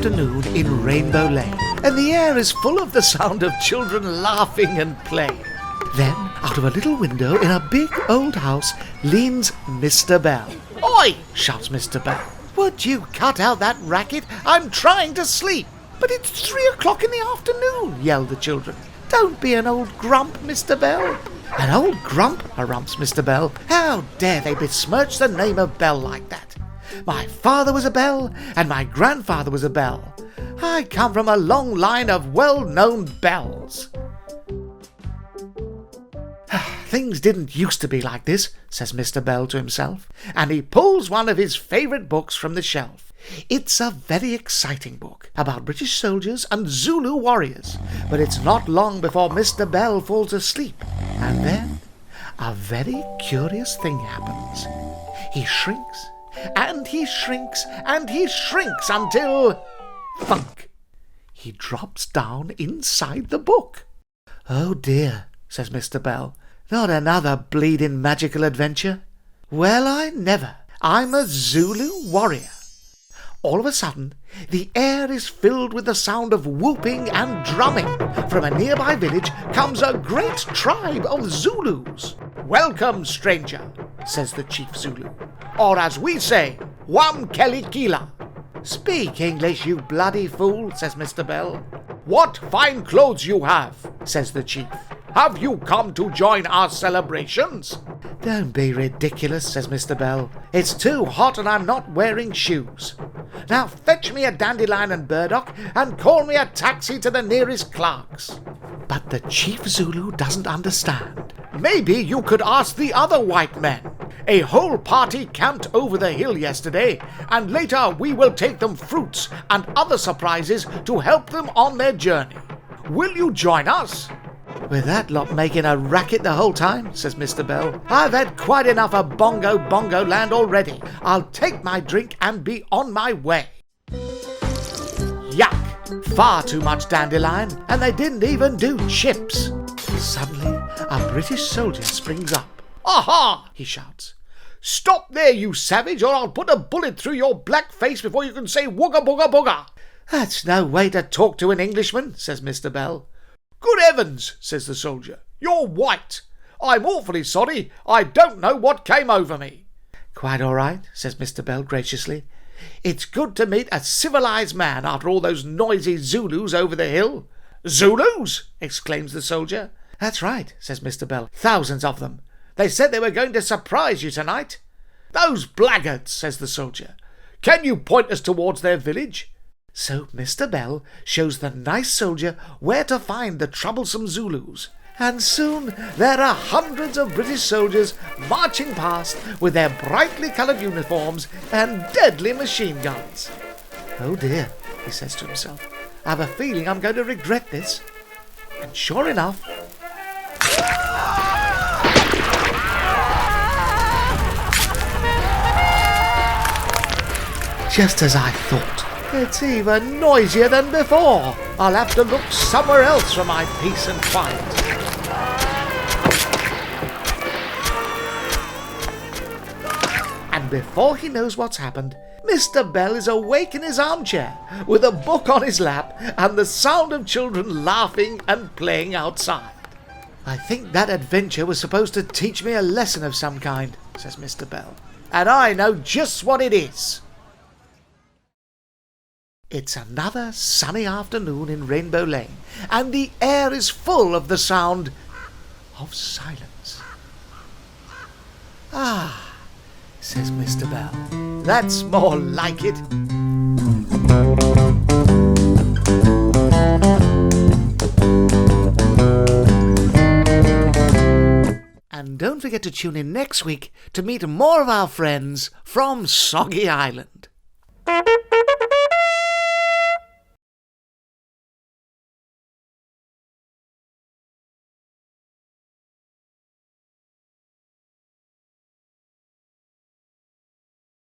afternoon in Rainbow Lane, and the air is full of the sound of children laughing and playing. Then, out of a little window in a big old house, leans Mr. Bell. "Oi!" shouts Mr. Bell. "Would you cut out that racket? I'm trying to sleep." "But it's 3 o'clock in the afternoon," yelled the children. "Don't be an old grump, Mr. Bell." "An old grump?" harumphs Mr. Bell. "How dare they besmirch the name of Bell like that? My father was a bell, and my grandfather was a bell. I come from a long line of well-known bells." "Things didn't used to be like this," says Mr. Bell to himself, and he pulls one of his favourite books from the shelf. It's a very exciting book about British soldiers and Zulu warriors, but it's not long before Mr. Bell falls asleep, and then a very curious thing happens. He shrinks, and he shrinks, and he shrinks until, thunk, he drops down inside the book. "Oh dear," says Mr. Bell. "Not another bleeding magical adventure. Well, I never. I'm a Zulu warrior." All of a sudden, the air is filled with the sound of whooping and drumming. From a nearby village comes a great tribe of Zulus. "Welcome, stranger," says the chief Zulu. "Or as we say, Wamkelikila." "Speak English, you bloody fool," says Mr. Bell. "What fine clothes you have," says the chief. "Have you come to join our celebrations?" "Don't be ridiculous," says Mr. Bell. "It's too hot and I'm not wearing shoes. Now fetch me a dandelion and burdock and call me a taxi to the nearest Clark's." But the chief Zulu doesn't understand. "Maybe you could ask the other white men. A whole party camped over the hill yesterday, and later we will take them fruits and other surprises to help them on their journey. Will you join us?" "With that lot making a racket the whole time," says Mr. Bell, "I've had quite enough of Bongo land already. I'll take my drink and be on my way." Yuck! Far too much dandelion, and they didn't even do chips. Suddenly, a British soldier springs up. "Aha!" he shouts. "Stop there, you savage, or I'll put a bullet through your black face before you can say wooga booga booga." "That's no way to talk to an Englishman," says Mr. Bell. "Good heavens," says the soldier, "you're white. I'm awfully sorry. I don't know what came over me." "Quite all right," says Mr. Bell graciously. "It's good to meet a civilized man after all those noisy Zulus over the hill." "Zulus?" exclaims the soldier. "That's right," says Mr. Bell. "Thousands of them. They said they were going to surprise you tonight." "Those blackguards," says the soldier. "Can you point us towards their village?" So Mr. Bell shows the nice soldier where to find the troublesome Zulus, and soon there are hundreds of British soldiers marching past with their brightly coloured uniforms and deadly machine guns. "Oh dear," he says to himself, "I've a feeling I'm going to regret this." And sure enough, just as I thought. It's even noisier than before. I'll have to look somewhere else for my peace and quiet. And before he knows what's happened, Mr. Bell is awake in his armchair with a book on his lap and the sound of children laughing and playing outside. "I think that adventure was supposed to teach me a lesson of some kind," says Mr. Bell. "And I know just what it is." It's another sunny afternoon in Rainbow Lane, and the air is full of the sound of silence. "Ah," says Mr. Bell, "that's more like it." And don't forget to tune in next week to meet more of our friends from Soggy Island.